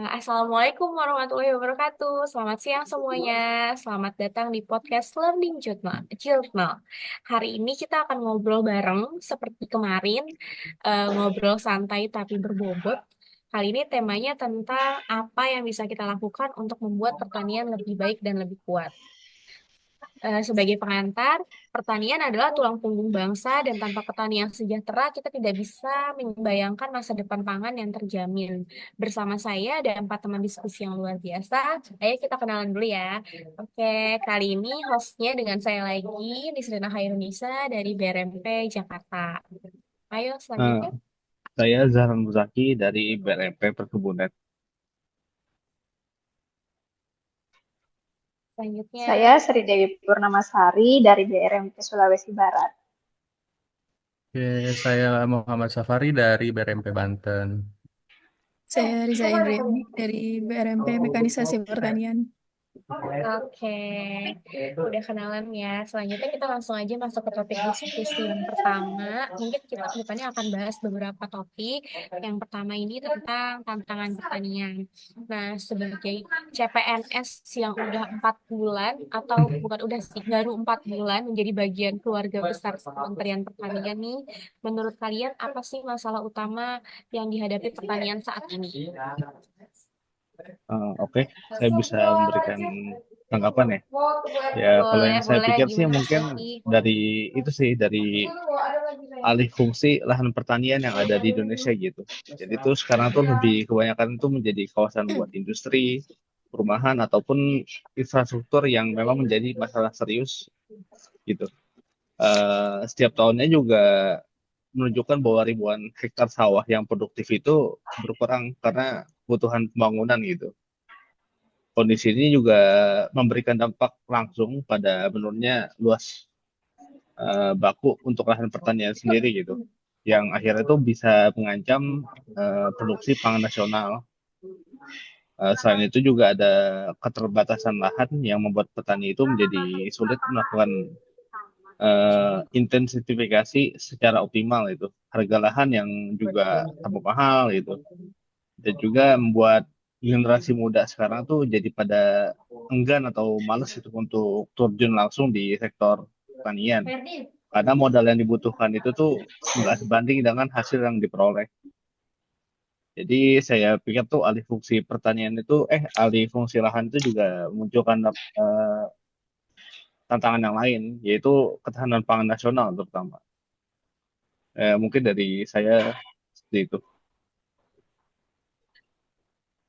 Assalamualaikum warahmatullahi wabarakatuh. Selamat siang semuanya. Selamat datang di podcast Learning Journal. Hari ini kita akan ngobrol bareng seperti kemarin, ngobrol santai tapi berbobot. Kali ini temanya tentang apa yang bisa kita lakukan untuk membuat pertanian lebih baik dan lebih kuat. Sebagai pengantar, pertanian adalah tulang punggung bangsa dan tanpa petani yang sejahtera kita tidak bisa membayangkan masa depan pangan yang terjamin. Bersama saya ada 4 teman diskusi yang luar biasa. Ayo kita kenalan dulu ya. Oke, kali ini hostnya dengan saya lagi, Nisrina Hairunisa dari BRMP Jakarta. Ayo Eh, selanjutnya. saya Zahran Muzaki dari BRMP Perkebunan. Saya Selanjutnya. Sri Dewi Purnamasari dari BRMP Sulawesi Barat. Oke, saya Muhammad Safari dari BRMP Banten. Saya Riza Indriani dari BRMP Mekanisasi Pertanian. Oke, udah kenalan ya. Selanjutnya kita langsung aja masuk ke topik diskusi yang pertama. Mungkin kita ke depannya akan bahas beberapa topik. Yang pertama ini tentang tantangan pertanian. Nah, sebagai CPNS yang udah 4 bulan, atau bukan udah sih, baru 4 bulan menjadi bagian keluarga besar Kementerian Pertanian nih, menurut kalian apa sih masalah utama yang dihadapi pertanian saat ini? Oke, saya bisa memberikan tanggapan ya. Ya, kalau Boleh, yang saya boleh. pikir sih Gimana Mas mungkin Yofi? dari itu sih dari alih fungsi lahan pertanian yang ada di Indonesia gitu. Jadi itu sekarang tuh lebih kebanyakan itu menjadi kawasan buat industri, perumahan ataupun infrastruktur yang memang menjadi masalah serius gitu. Setiap tahunnya juga menunjukkan bahwa ribuan hektar sawah yang produktif itu berkurang karena kebutuhan pembangunan gitu. Kondisi ini juga memberikan dampak langsung pada menurunnya luas baku untuk lahan pertanian sendiri gitu, yang akhirnya itu bisa mengancam produksi pangan nasional. Selain itu juga ada keterbatasan lahan yang membuat petani itu menjadi sulit melakukan intensifikasi secara optimal itu. Harga lahan yang juga tambah mahal itu. Dan juga membuat generasi muda sekarang tuh jadi pada enggan atau males itu untuk terjun langsung di sektor pertanian. Karena modal yang dibutuhkan itu tuh nggak sebanding dengan hasil yang diperoleh. Jadi saya pikir tuh alih fungsi lahan itu juga memunculkan tantangan yang lain, yaitu ketahanan pangan nasional terutama. Mungkin dari saya seperti itu.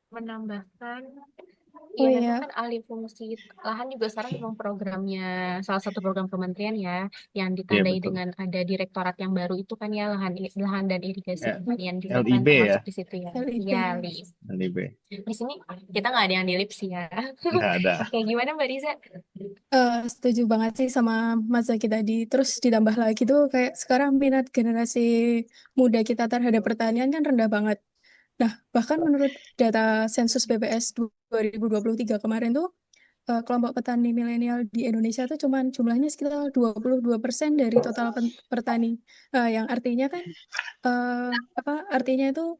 Menambahkan, Oh ya memang iya, kan alih fungsi lahan juga sekarang memang programnya, salah satu program kementerian ya, yang Iya ditandai betul. dengan ada direktorat yang baru itu kan ya, lahan dan irigasi Eh, pertanian juga kan LIB ya, termasuk di situ ya. LIP. Iya, Lis. LIB. Di sini kita nggak ada yang di LIPS ya. Nggak ada. Kayak gimana Mbak Riza? Setuju banget sih sama Mas Zaki tadi. Terus ditambah lagi tuh kayak sekarang minat generasi muda kita terhadap pertanian kan rendah banget. Nah, bahkan menurut data sensus BPS 2023 kemarin tuh kelompok petani milenial di Indonesia tuh cuman jumlahnya sekitar 22% dari total petani. Yang artinya kan eh, apa artinya itu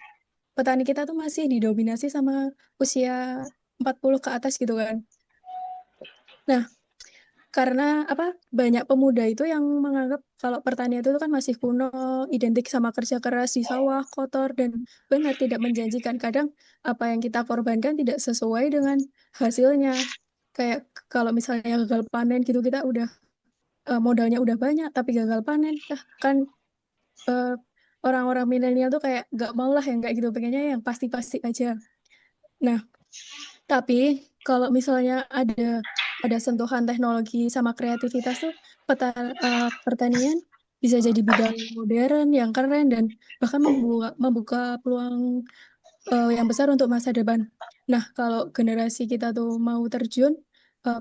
petani kita tuh masih didominasi sama usia 40 ke atas gitu kan. Nah, karena apa banyak pemuda itu yang menganggap kalau pertanian itu kan masih kuno, identik sama kerja keras di sawah, kotor dan benar tidak menjanjikan. Kadang apa yang kita korbankan tidak sesuai dengan hasilnya. Kayak kalau misalnya gagal panen gitu kita udah modalnya udah banyak tapi gagal panen. Nah, kan eh, orang-orang milenial tuh kayak gak mau lah yang kayak gitu, pengennya yang pasti-pasti aja. Nah, tapi kalau misalnya ada sentuhan teknologi sama kreativitas tuh pertanian bisa jadi bidang modern yang keren dan bahkan membuka peluang yang besar untuk masa depan. Nah, kalau generasi kita tuh mau terjun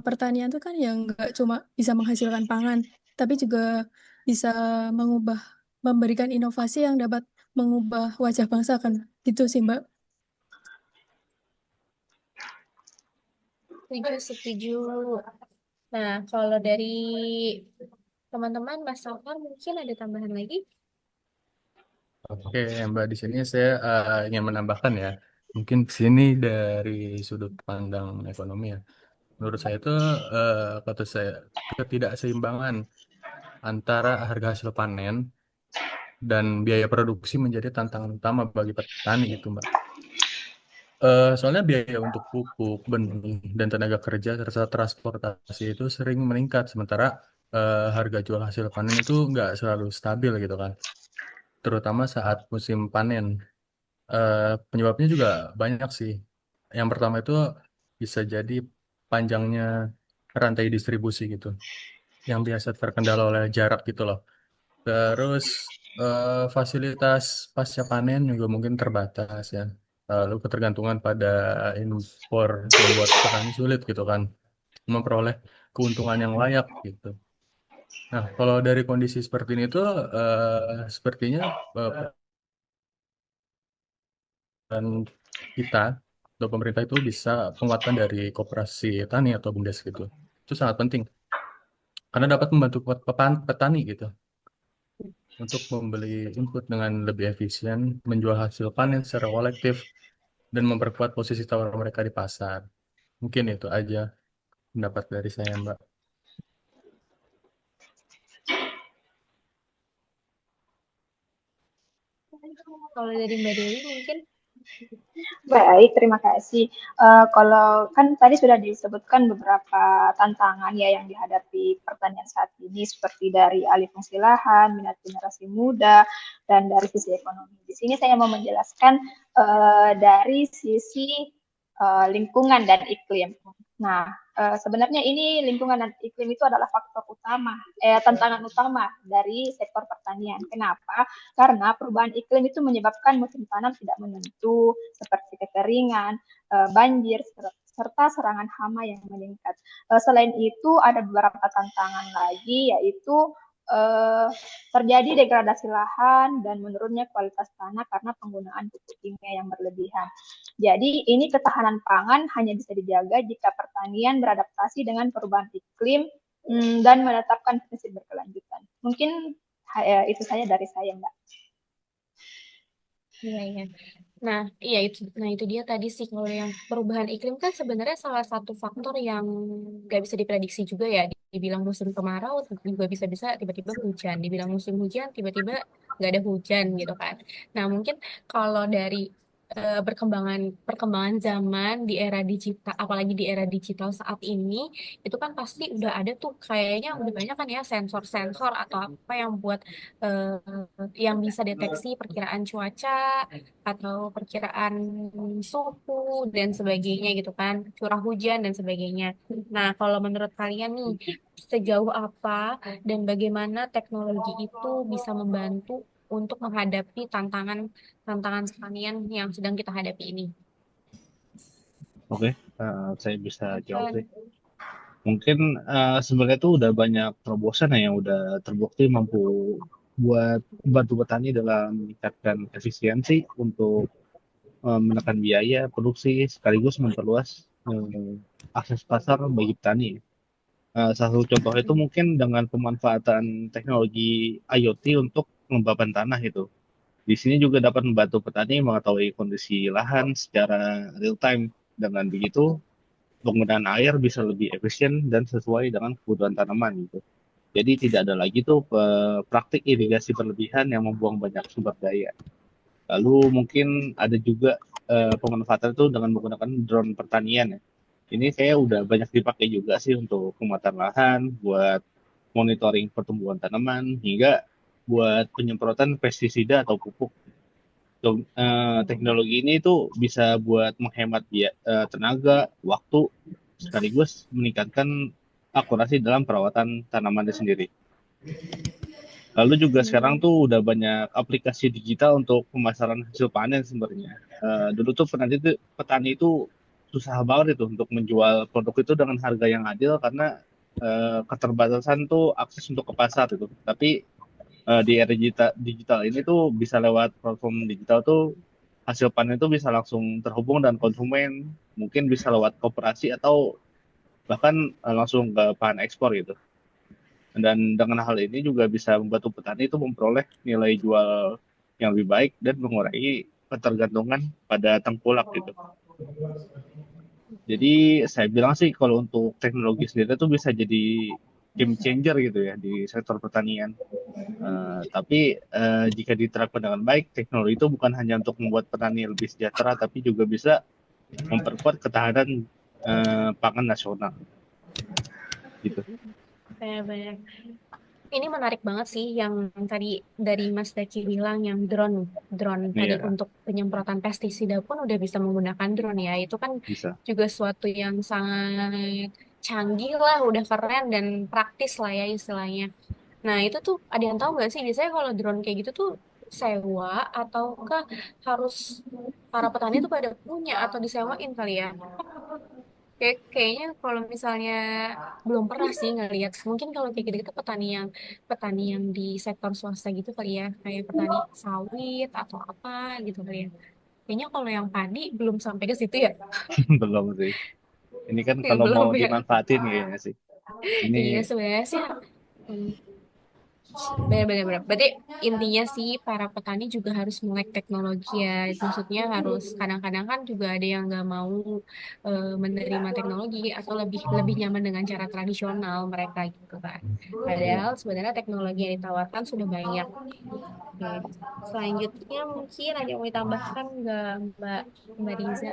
pertanian tuh kan yang nggak cuma bisa menghasilkan pangan, tapi juga bisa mengubah memberikan inovasi yang dapat mengubah wajah bangsa kan. Gitu sih, Mbak. Setuju, setuju. Nah, kalau dari teman-teman Mas Safar mungkin ada tambahan lagi? Oke, Mbak, di sini saya ingin menambahkan ya. Mungkin di sini dari sudut pandang ekonomi ya. Menurut saya itu kata saya ketidakseimbangan antara harga hasil panen dan biaya produksi menjadi tantangan utama bagi petani gitu, Mbak. Soalnya biaya untuk pupuk, benih, dan tenaga kerja serta transportasi itu sering meningkat, sementara harga jual hasil panen itu nggak selalu stabil gitu kan, terutama saat musim panen. Penyebabnya juga banyak sih. Yang pertama itu bisa jadi panjangnya rantai distribusi gitu, yang biasa terkendala oleh jarak gitu loh. Terus fasilitas pasca panen juga mungkin terbatas ya. Lalu ketergantungan pada impor membuat petani sulit gitu kan memperoleh keuntungan yang layak gitu. Nah, kalau dari kondisi seperti ini tuh sepertinya eh, dan kita atau pemerintah itu bisa penguatan dari koperasi tani atau BUMDes gitu. Itu sangat penting karena dapat membantu petani gitu untuk membeli input dengan lebih efisien, menjual hasil panen secara kolektif, dan memperkuat posisi tawar mereka di pasar. Mungkin itu aja pendapat dari saya, Mbak. Kalau dari Mbak Dewi mungkin. Baik, terima kasih. Kalau kan tadi sudah disebutkan beberapa tantangan ya yang dihadapi pertanian saat ini, seperti dari alih fungsi lahan, minat generasi muda, dan dari sisi ekonomi. Di sini saya mau menjelaskan dari sisi lingkungan dan iklim. Nah, sebenarnya ini lingkungan dan iklim itu adalah faktor utama, tantangan utama dari sektor pertanian. Kenapa? Karena perubahan iklim itu menyebabkan musim tanam tidak menentu, seperti kekeringan, banjir, serta serangan hama yang meningkat. Selain itu, ada beberapa tantangan lagi, yaitu terjadi degradasi lahan dan menurunnya kualitas tanah karena penggunaan pupuk kimia yang berlebihan. Jadi ini ketahanan pangan hanya bisa dijaga jika pertanian beradaptasi dengan perubahan iklim dan menetapkan prinsip berkelanjutan. Mungkin itu saja dari saya, Mbak. Iya, iya. Nah, iya itu. Nah, itu dia tadi sih kalau yang perubahan iklim kan sebenarnya salah satu faktor yang nggak bisa diprediksi juga ya. Dibilang musim kemarau juga bisa-bisa tiba-tiba hujan. Dibilang musim hujan tiba-tiba nggak ada hujan gitu kan. Nah, mungkin kalau dari perkembangan perkembangan zaman di era digital, apalagi di era digital saat ini, itu kan pasti udah ada tuh kayaknya udah banyak kan ya sensor-sensor atau apa yang buat yang bisa deteksi perkiraan cuaca atau perkiraan suhu dan sebagainya gitu kan, curah hujan dan sebagainya. Nah, kalau menurut kalian nih, sejauh apa dan bagaimana teknologi itu bisa membantu untuk menghadapi tantangan pertanian yang sedang kita hadapi ini? Oke, saya bisa jawab sih. Mungkin sebenarnya tuh udah banyak terobosan ya yang udah terbukti mampu buat bantu petani dalam meningkatkan efisiensi untuk menekan biaya produksi sekaligus memperluas akses pasar bagi petani. Salah satu contoh itu mungkin dengan pemanfaatan teknologi IoT untuk pengembangan tanah itu. Di sini juga dapat membantu petani mengetahui kondisi lahan secara real time. Dengan begitu, penggunaan air bisa lebih efisien dan sesuai dengan kebutuhan tanaman gitu. Jadi tidak ada lagi tuh praktik irigasi berlebihan yang membuang banyak sumber daya. Lalu mungkin ada juga pemanfaatan itu dengan menggunakan drone pertanian ya. Ini saya udah banyak dipakai juga sih untuk pemetaan lahan, buat monitoring pertumbuhan tanaman, hingga buat penyemprotan pestisida atau pupuk. Teknologi ini tuh bisa buat menghemat tenaga, waktu, sekaligus meningkatkan akurasi dalam perawatan tanamannya sendiri. Lalu juga sekarang tuh udah banyak aplikasi digital untuk pemasaran hasil panen sebenarnya. Dulu tuh petani itu susah banget itu untuk menjual produk itu dengan harga yang adil karena keterbatasan tuh akses untuk ke pasar itu. Tapi di era digital ini tuh bisa lewat platform digital tuh hasil panen itu bisa langsung terhubung dan konsumen, mungkin bisa lewat koperasi atau bahkan langsung ke bahan ekspor gitu. Dan dengan hal ini juga bisa membantu petani itu memperoleh nilai jual yang lebih baik dan mengurangi ketergantungan pada tengkulak gitu. Jadi saya bilang sih kalau untuk teknologi sendiri itu bisa jadi game changer gitu ya di sektor pertanian. Tapi jika diterapkan dengan baik, teknologi itu bukan hanya untuk membuat petani lebih sejahtera, tapi juga bisa memperkuat ketahanan pangan nasional gitu. Benar-benar. Ini menarik banget sih yang tadi dari Mas Daki bilang yang drone tadi Iya, untuk penyemprotan pestisida pun udah bisa menggunakan drone ya. Itu kan bisa. juga suatu yang sangat canggih lah, udah keren dan praktis lah ya istilahnya. Nah itu tuh ada yang tahu nggak sih biasanya kalau drone kayak gitu tuh sewa ataukah harus para petani tuh pada punya atau disewain kali ya? Kayaknya kalau misalnya belum pernah sih ngelihat. Mungkin kalau kayak gitu petani yang di sektor swasta gitu kali ya, kayak petani sawit atau apa gitu kali ya. Kayaknya kalau yang padi belum sampai ke situ ya. Belum sih. Ini kan Ya, kalau mau belum ya. dimanfaatin kayaknya sih. Ini Iya sebenarnya sih. hmm, Benar-benar. Berarti intinya sih para petani juga harus melek teknologi ya. Maksudnya harus kadang-kadang kan juga ada yang nggak mau menerima teknologi atau lebih lebih nyaman dengan cara tradisional mereka gitu kan. iya. Padahal sebenarnya teknologi yang ditawarkan sudah banyak. Oke. Selanjutnya mungkin ada yang mau ditambahkan nggak Mbak Mbak Riza?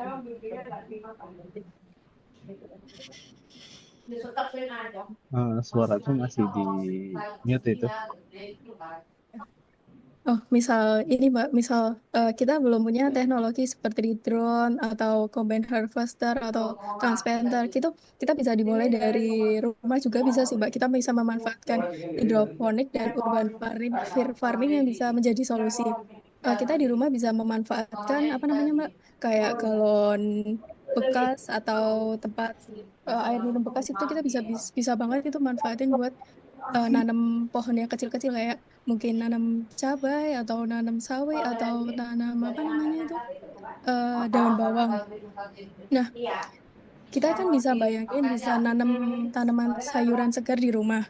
Suara tuh masih di mute itu. Oh, misal ini Mbak, misal kita belum punya teknologi seperti drone atau combine harvester atau transplanter, gitu kita bisa dimulai dari rumah juga bisa sih Mbak. Kita bisa memanfaatkan hidroponik dan urban farming yang bisa menjadi solusi. Kita di rumah bisa memanfaatkan apa namanya Mbak, kayak galon bekas atau tempat air minum bekas itu kita bisa banget itu manfaatin buat nanam pohon yang kecil-kecil kayak mungkin nanam cabai atau nanam sawi atau nanam apa namanya itu daun bawang. Nah, kita kan bisa bayangin bisa nanam tanaman sayuran segar di rumah.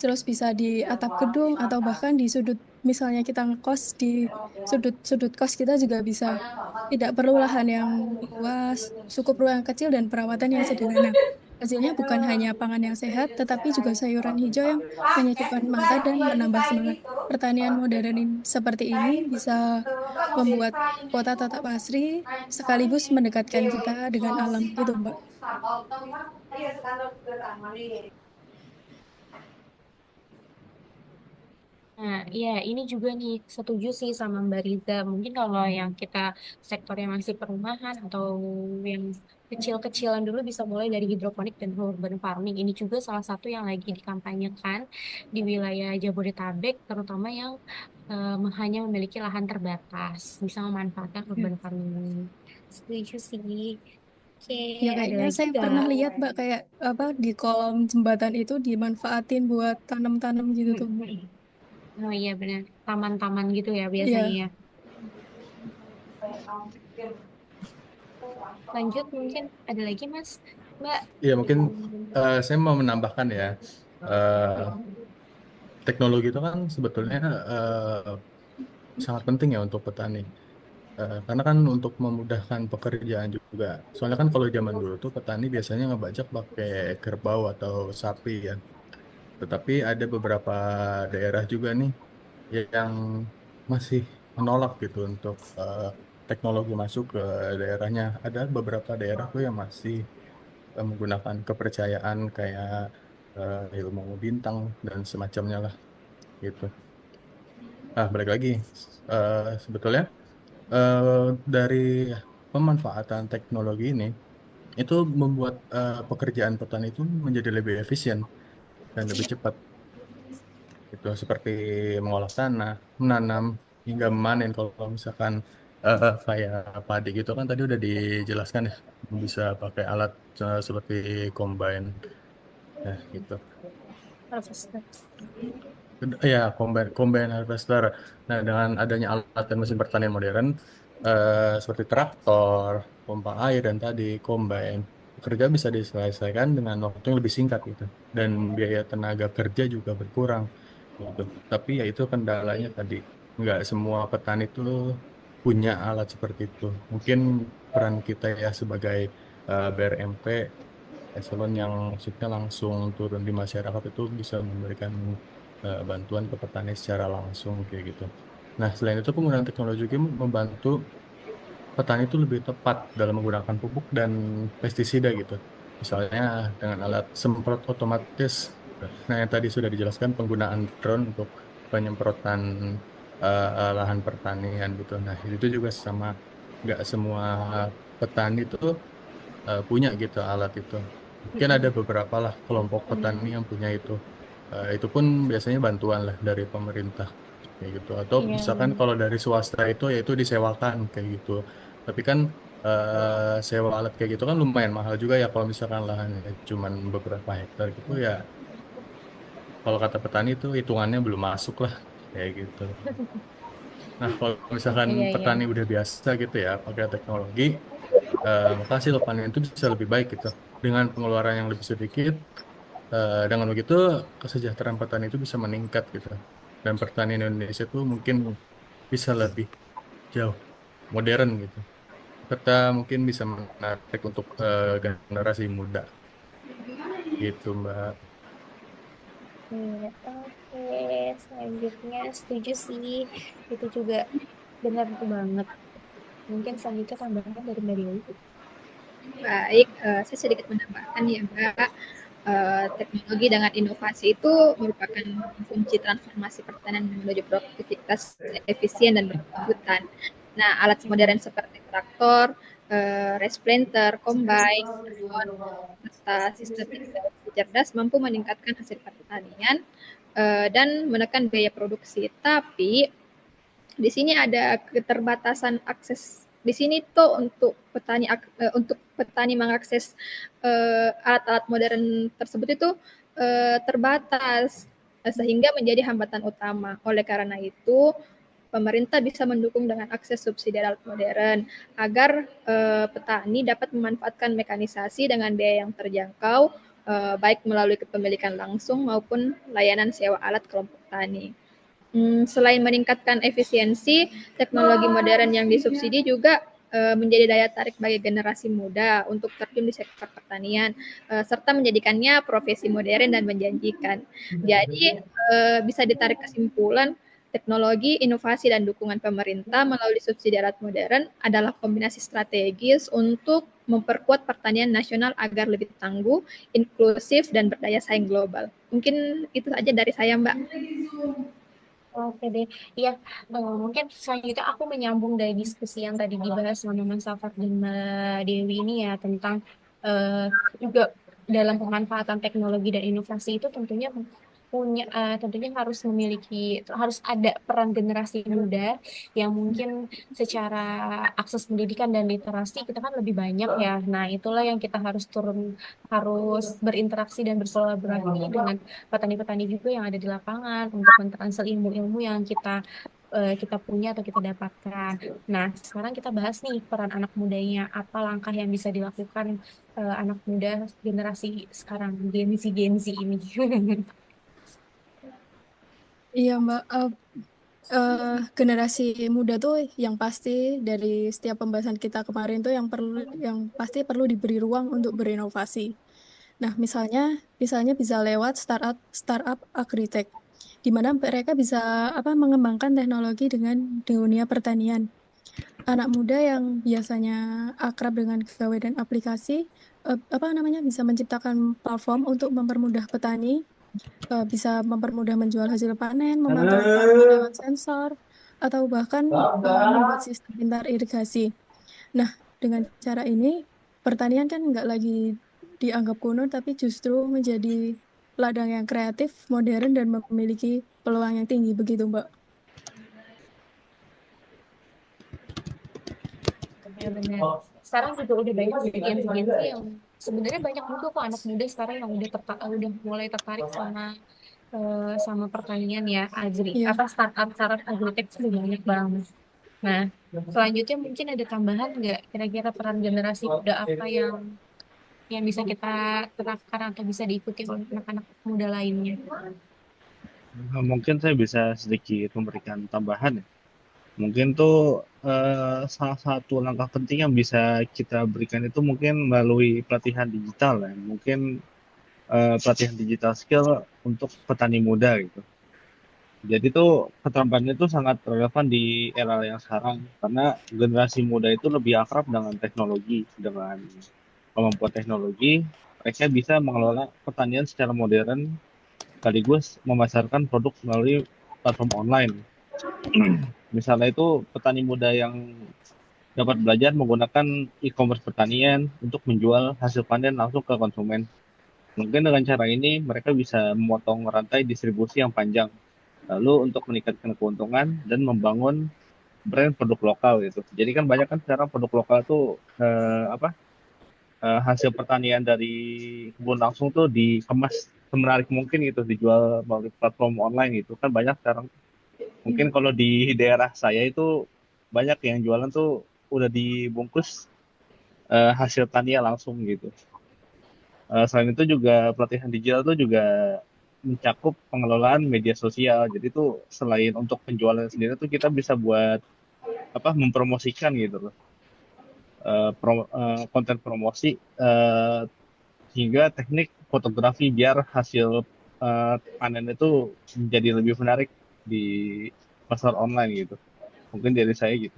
Terus bisa di atap gedung atau bahkan di sudut misalnya kita ngekos di sudut-sudut kos kita juga bisa. Tidak perlu lahan yang luas, cukup ruang kecil dan perawatan yang sederhana. Hasilnya bukan hanya pangan yang sehat, tetapi juga sayuran hijau yang menyejukkan mata dan menambah semangat. Pertanian modern seperti ini bisa membuat kota tetap asri, sekaligus mendekatkan kita dengan alam gitu, Mbak. Nah, iya, ini juga nih setuju sih sama Mbak Riza. Mungkin kalau yang kita sektor yang masih perumahan atau yang kecil-kecilan dulu bisa mulai dari hidroponik dan urban farming. Ini juga salah satu yang lagi dikampanyekan di wilayah Jabodetabek, terutama yang hanya memiliki lahan terbatas, bisa memanfaatkan urban farming. Setuju sih. Oke, Ya ada kayaknya lagi saya nggak? pernah lihat Mbak kayak apa di kolom jembatan itu dimanfaatin buat tanam-tanam gitu tuh. Oh iya benar, taman-taman gitu ya biasanya Iya. ya. Lanjut mungkin ada lagi Mas, Mbak. Ya mungkin saya mau menambahkan ya, eh, teknologi itu kan sebetulnya sangat penting ya untuk petani. Karena kan untuk memudahkan pekerjaan juga. Soalnya kan kalau zaman dulu tuh petani biasanya ngebajak pakai kerbau atau sapi ya. Tetapi ada beberapa daerah juga nih yang masih menolak gitu untuk teknologi masuk ke daerahnya. Ada beberapa daerah tuh yang masih menggunakan kepercayaan kayak ilmu bintang dan semacamnya lah gitu. Nah, balik lagi. Sebetulnya eh, dari pemanfaatan teknologi ini itu membuat pekerjaan petani itu menjadi lebih efisien dan lebih cepat. Itu seperti mengolah tanah, menanam hingga memanen. Kalau misalkan kayak padi gitu kan tadi udah dijelaskan ya, bisa pakai alat seperti combine, ya gitu. Harvester. Ya, combine harvester. Nah, dengan adanya alat dan mesin pertanian modern seperti traktor, pompa air dan tadi combine, kerja bisa diselesaikan dengan waktu yang lebih singkat gitu. Dan biaya tenaga kerja juga berkurang gitu. Tapi ya itu kendalanya tadi nggak semua petani itu punya alat seperti itu. Mungkin peran kita ya sebagai BRMP eselon yang maksudnya langsung turun di masyarakat itu bisa memberikan bantuan ke petani secara langsung kayak gitu. Nah, selain itu penggunaan teknologi juga membantu petani itu lebih tepat dalam menggunakan pupuk dan pestisida gitu. Misalnya dengan alat semprot otomatis. Nah, yang tadi sudah dijelaskan penggunaan drone untuk penyemprotan lahan pertanian gitu. Nah, itu juga sama. Nggak semua petani itu punya gitu alat itu. Mungkin ada beberapa lah kelompok petani yang punya itu. Itu pun biasanya bantuan lah dari pemerintah kayak gitu. Atau Iya, misalkan kalau dari swasta itu yaitu disewakan kayak gitu. Tapi kan sewa alat kayak gitu kan lumayan mahal juga ya kalau misalkan lahannya cuman beberapa hektar gitu ya. Kalau kata petani itu hitungannya belum masuk lah kayak gitu. Nah, kalau misalkan iya, iya. petani udah biasa gitu ya pakai teknologi, maka hasil panen itu bisa lebih baik gitu. Dengan pengeluaran yang lebih sedikit, dengan begitu kesejahteraan petani itu bisa meningkat gitu. Dan pertanian Indonesia itu mungkin bisa lebih jauh modern gitu. Serta mungkin bisa menarik untuk generasi muda gitu, Mbak. Iya, oke. Selanjutnya setuju sih. Itu juga benar itu banget. Mungkin selanjutnya tambahan dari Mbak Dewi. Baik, saya sedikit menambahkan ya Mbak, teknologi dengan inovasi itu merupakan kunci transformasi pertanian menuju produktivitas efisien dan berkelanjutan. Nah, alat modern seperti traktor, rice planter, combine, drone, serta sistem irigasi cerdas mampu meningkatkan hasil pertanian dan menekan biaya produksi. Tapi di sini ada keterbatasan akses. Di sini tuh untuk petani mengakses alat-alat modern tersebut itu terbatas sehingga menjadi hambatan utama. Oleh karena itu, pemerintah bisa mendukung dengan akses subsidi alat modern agar petani dapat memanfaatkan mekanisasi dengan biaya yang terjangkau, baik melalui kepemilikan langsung maupun layanan sewa alat kelompok tani. Selain meningkatkan efisiensi, teknologi modern yang disubsidi juga menjadi daya tarik bagi generasi muda untuk terjun di sektor pertanian, serta menjadikannya profesi modern dan menjanjikan. Jadi bisa ditarik kesimpulan, teknologi, inovasi, dan dukungan pemerintah melalui subsidi alat modern adalah kombinasi strategis untuk memperkuat pertanian nasional agar lebih tangguh, inklusif, dan berdaya saing global. Mungkin itu saja dari saya, Mbak. Oke deh, iya. Mungkin selanjutnya aku menyambung dari diskusi yang tadi dibahas sama Mas Safar dan Mbak Dewi ini ya tentang eh, juga dalam pemanfaatan teknologi dan inovasi itu tentunya harus ada peran generasi muda yang mungkin secara akses pendidikan dan literasi kita kan lebih banyak ya. Nah, itulah yang kita harus berinteraksi dan berkolaborasi dengan petani-petani juga yang ada di lapangan untuk mentransfer ilmu-ilmu yang kita punya atau kita dapatkan. Nah, sekarang kita bahas nih peran anak mudanya, apa langkah yang bisa dilakukan anak muda generasi sekarang, Gen Z ini. Iya, Mbak. Generasi muda tuh yang pasti dari setiap pembahasan kita kemarin tuh yang pasti perlu diberi ruang untuk berinovasi. Nah, misalnya bisa lewat startup agritech, di mana mereka bisa mengembangkan teknologi dengan dunia pertanian. Anak muda yang biasanya akrab dengan gawe dan aplikasi, bisa menciptakan platform untuk mempermudah petani, bisa mempermudah menjual hasil panen, memantau tanaman lewat sensor, atau bahkan membuat sistem pintar irigasi. Nah, dengan cara ini, pertanian kan nggak lagi dianggap kuno, tapi justru menjadi ladang yang kreatif, modern, dan memiliki peluang yang tinggi. Begitu, Mbak. Benar-benar. Sekarang juga udah banyak Gen Z yang sebenarnya banyak juga kok anak muda sekarang yang udah mulai tertarik sama pertanian ya Iya. startup agritech itu udah banyak banget. Nah, selanjutnya mungkin ada tambahan nggak kira-kira peran generasi muda apa yang bisa kita terapkan atau bisa diikuti oleh anak-anak muda lainnya? Mungkin saya bisa sedikit memberikan tambahan ya. Mungkin tuh salah satu langkah penting yang bisa kita berikan itu mungkin melalui pelatihan digital ya. Mungkin pelatihan digital skill untuk petani muda gitu. Jadi tuh keterampilannya itu sangat relevan di era yang sekarang karena generasi muda itu lebih akrab dengan teknologi, dengan kemampuan teknologi, mereka bisa mengelola pertanian secara modern sekaligus memasarkan produk melalui platform online. Misalnya itu petani muda yang dapat belajar menggunakan e-commerce pertanian untuk menjual hasil panen langsung ke konsumen. Mungkin dengan cara ini mereka bisa memotong rantai distribusi yang panjang. Lalu untuk meningkatkan keuntungan dan membangun brand produk lokal gitu. Jadi kan banyak kan sekarang produk lokal tuh hasil pertanian dari kebun langsung tuh dikemas semenarik mungkin gitu dijual melalui platform online gitu kan banyak sekarang. Mungkin kalau di daerah saya itu banyak yang jualan tuh udah dibungkus hasil tanian langsung gitu. Selain itu juga pelatihan digital itu juga mencakup pengelolaan media sosial. Jadi itu selain untuk penjualan sendiri tuh kita bisa buat apa mempromosikan gitu loh. Konten promosi hingga teknik fotografi biar hasil panen itu menjadi lebih menarik di pasar online gitu. Mungkin dari saya gitu.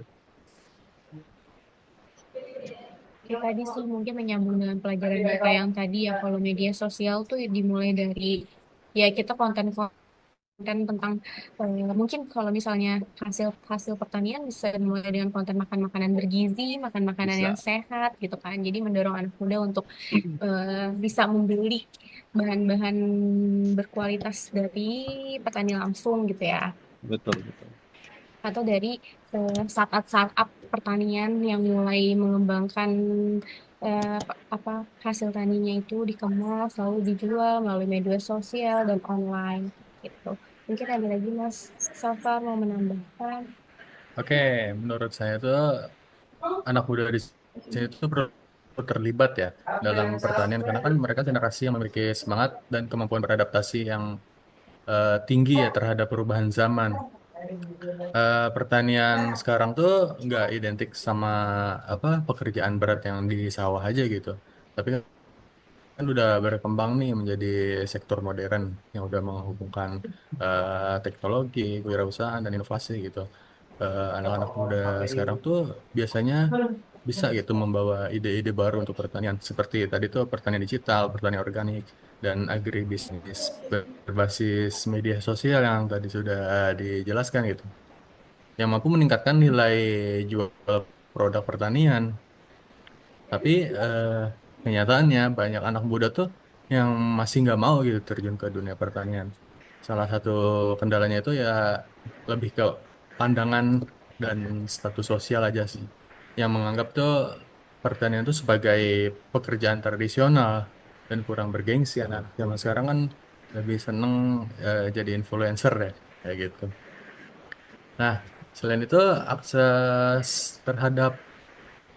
Ya, tadi sih mungkin menyambung dengan pelajaran Bapak yang tadi ya, kalau media sosial tuh dimulai dari ya kita konten tentang mungkin kalau misalnya hasil hasil pertanian bisa dimulai dengan konten makan makanan bergizi, makan makanan yang Bisa. sehat gitu kan. Jadi mendorong anak muda untuk bisa membeli bahan-bahan berkualitas dari petani langsung gitu ya. Betul, betul. Atau dari startup-startup pertanian yang mulai mengembangkan apa hasil taninya itu dikemas lalu dijual melalui media sosial dan online gitu. Mungkin ada lagi Mas Safar mau menambahkan? Oke, menurut saya tuh anak muda di sini tuh perlu terlibat ya dalam pertanian karena kan mereka generasi yang memiliki semangat dan kemampuan beradaptasi yang tinggi ya terhadap perubahan zaman. Pertanian sekarang tuh nggak identik sama apa pekerjaan berat yang di sawah aja gitu. Tapi kan udah berkembang nih menjadi sektor modern yang udah menghubungkan teknologi, kewirausahaan dan inovasi gitu. Anak-anak muda sekarang tuh biasanya bisa gitu membawa ide-ide baru untuk pertanian seperti tadi tuh pertanian digital, pertanian organik dan agribisnis berbasis media sosial yang tadi sudah dijelaskan gitu. Yang mampu meningkatkan nilai jual produk pertanian. Tapi eh, kenyataannya banyak anak muda tuh yang masih nggak mau gitu terjun ke dunia pertanian. Salah satu kendalanya itu ya lebih ke pandangan dan status sosial aja sih. Yang menganggap tuh pertanian itu sebagai pekerjaan tradisional dan kurang bergengsi. Anak zaman sekarang kan lebih seneng jadi influencer ya, kayak gitu. Nah, selain itu akses terhadap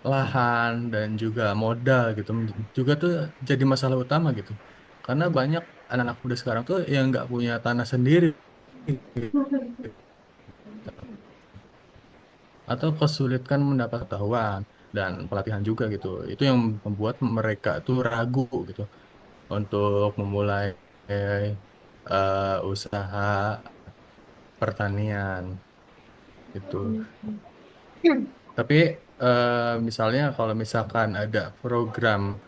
lahan dan juga modal gitu juga tuh jadi masalah utama gitu karena banyak anak-anak muda sekarang tuh yang nggak punya tanah sendiri atau kesulitan mendapat pengetahuan dan pelatihan juga gitu itu yang membuat mereka tuh ragu gitu untuk memulai usaha pertanian gitu. Tapi misalnya kalau misalkan ada program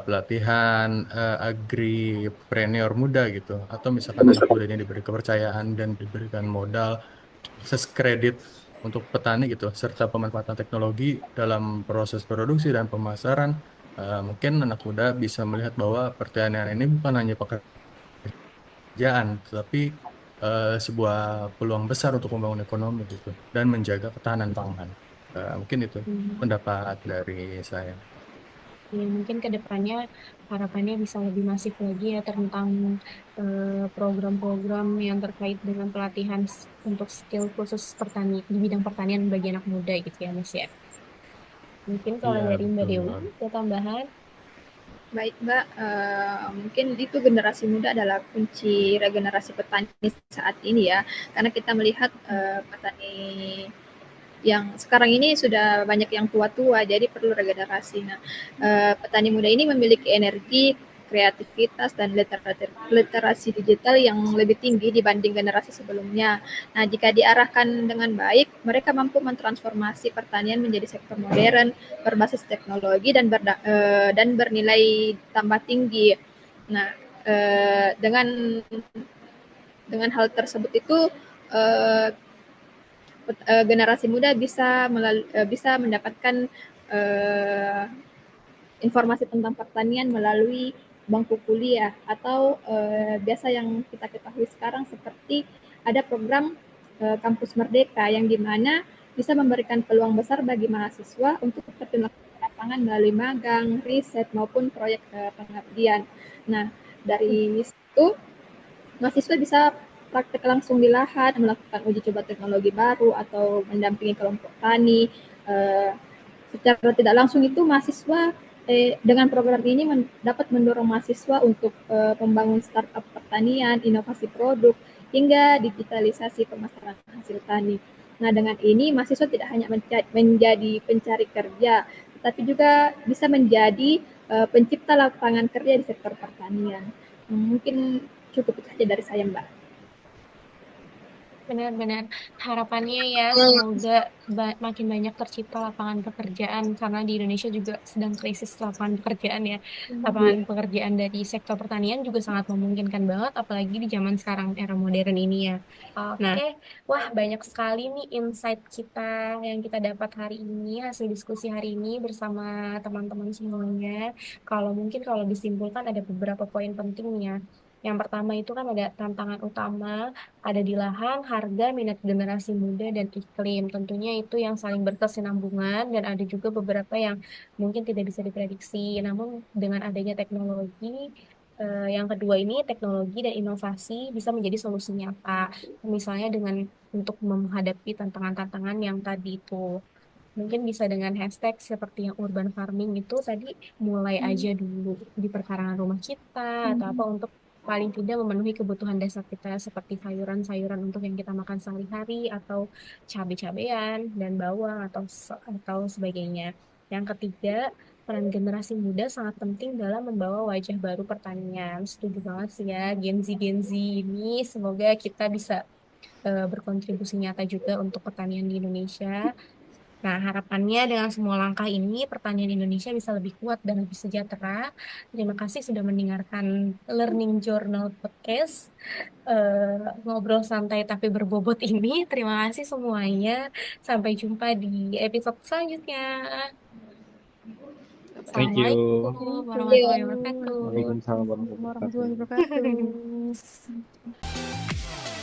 pelatihan agripreneur muda gitu, atau misalkan anak muda ini diberi kepercayaan dan diberikan modal akses kredit untuk petani gitu, serta pemanfaatan teknologi dalam proses produksi dan pemasaran, mungkin anak muda bisa melihat bahwa pertanian ini bukan hanya pekerjaan, tetapi sebuah peluang besar untuk membangun ekonomi gitu dan menjaga ketahanan pangan. Mungkin itu Hmm. pendapat dari saya. Ya, mungkin ke depannya harapannya bisa lebih masif lagi ya tentang program-program yang terkait dengan pelatihan untuk skill khusus di bidang pertanian bagi anak muda gitu ya Mas ya. Mungkin kalau Iya, dari Mbak betul Dewi banget. ada tambahan? Baik, Mbak. Mungkin itu generasi muda adalah kunci regenerasi petani saat ini ya, karena kita melihat petani yang sekarang ini sudah banyak yang tua-tua, jadi perlu regenerasi. Nah, petani muda ini memiliki energi, kreativitas, dan literasi digital yang lebih tinggi dibanding generasi sebelumnya. Nah, jika diarahkan dengan baik, mereka mampu mentransformasi pertanian menjadi sektor modern, berbasis teknologi, dan bernilai tambah tinggi. Nah, dengan hal tersebut itu generasi muda bisa mendapatkan informasi tentang pertanian melalui bangku kuliah atau biasa yang kita ketahui sekarang seperti ada program Kampus Merdeka yang dimana bisa memberikan peluang besar bagi mahasiswa untuk terjun ke lapangan melalui magang, riset maupun proyek pengabdian. Nah, dari situ mahasiswa bisa praktek langsung di lahan, melakukan uji coba teknologi baru atau mendampingi kelompok tani. Secara tidak langsung itu mahasiswa dengan program ini dapat mendorong mahasiswa untuk membangun startup pertanian, inovasi produk, hingga digitalisasi pemasaran hasil tani. Nah, dengan ini mahasiswa tidak hanya menjadi pencari kerja, tetapi juga bisa menjadi pencipta lapangan kerja di sektor pertanian. Mungkin cukup itu saja dari saya, Mbak. Benar-benar harapannya ya semoga makin banyak tercipta lapangan pekerjaan karena di Indonesia juga sedang krisis lapangan pekerjaan ya. Lapangan pekerjaan dari sektor pertanian juga sangat memungkinkan banget apalagi di zaman sekarang era modern ini ya. Nah, wah banyak sekali nih insight kita yang kita dapat hari ini, hasil diskusi hari ini bersama teman-teman semuanya. Kalau disimpulkan ada beberapa poin penting nih ya. Yang pertama itu kan ada tantangan utama ada di lahan, harga, minat generasi muda, dan iklim. Tentunya itu yang saling berkesinambungan dan ada juga beberapa yang mungkin tidak bisa diprediksi. Namun dengan adanya teknologi, yang kedua ini teknologi dan inovasi bisa menjadi solusi nyata. Misalnya dengan untuk menghadapi tantangan-tantangan yang tadi itu. Mungkin bisa dengan hashtag seperti yang urban farming itu tadi mulai aja dulu di perkarangan rumah kita atau apa untuk paling tidak memenuhi kebutuhan dasar kita seperti sayuran-sayuran untuk yang kita makan sehari-hari atau cabai-cabean dan bawang atau sebagainya. Yang ketiga, peran generasi muda sangat penting dalam membawa wajah baru pertanian. Setuju banget sih ya, Gen Z ini semoga kita bisa berkontribusi nyata juga untuk pertanian di Indonesia. Nah, harapannya dengan semua langkah ini, pertanian Indonesia bisa lebih kuat dan lebih sejahtera. Terima kasih sudah mendengarkan Learning Journal Podcast. Ngobrol santai tapi berbobot ini. Terima kasih semuanya. Sampai jumpa di episode selanjutnya. Thank Assalamualaikum you. warahmatullahi wabarakatuh. Waalaikumsalam warahmatullahi wabarakatuh. warahmatullahi wabarakatuh.